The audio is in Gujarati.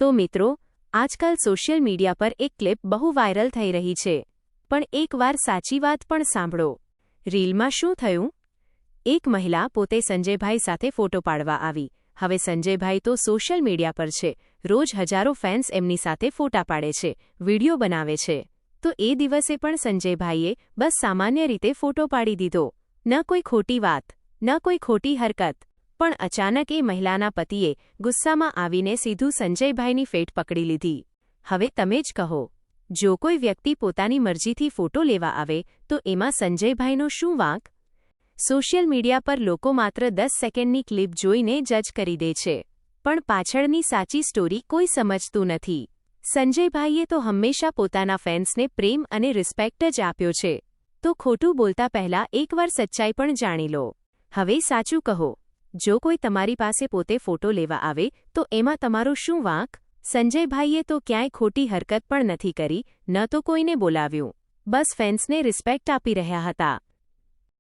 તો મિત્રો, આજકાલ સોશિયલ મીડિયા પર એક ક્લિપ બહુ વાયરલ થઈ રહી છે, પણ એકવાર સાચી વાત પણ સાંભળો. રીલમાં શું થયું? એક મહિલા પોતે સંજયભાઈ સાથે ફોટો પાડવા આવી. હવે સંજયભાઈ તો સોશિયલ મીડિયા પર છે, રોજ હજારો ફેન્સ એમની સાથે ફોટા પાડે છે, વિડીયો બનાવે છે. તો એ દિવસે પણ સંજયભાઈએ બસ સામાન્ય રીતે ફોટો પાડી દીધો. ન કોઈ ખોટી વાત, ન કોઈ ખોટી હરકત. પણ અચાનક એ મહિલાના પતિએ ગુસ્સામાં આવીને સીધું સંજયભાઈની ફેટ પકડી લીધી. હવે તમે જ કહો, જો કોઈ વ્યક્તિ પોતાની મરજીથી ફોટો લેવા આવે તો એમાં સંજયભાઈનો શું વાંક? સોશિયલ મીડિયા પર લોકો માત્ર 10 સેકન્ડની ક્લિપ જોઈને જજ કરી દે છે, પણ પાછળની સાચી સ્ટોરી કોઈ સમજતું નથી. સંજયભાઈએ તો હંમેશા પોતાના ફેન્સને પ્રેમ અને રિસ્પેક્ટ જ આપ્યો છે. તો ખોટું બોલતા પહેલા એકવાર સચ્ચાઈ પણ જાણી લો. હવે સાચું કહો, જો કોઈ તમારી પાસે પોતે ફોટો લેવા આવે તો એમાં તમારો શું વાંક? સંજયભાઈએ તો ક્યાંય ખોટી હરકત પણ નથી કરી, ન તો કોઈને બોલાવ્યું. બસ ફેન્સને રિસ્પેક્ટ આપી રહ્યા હતા.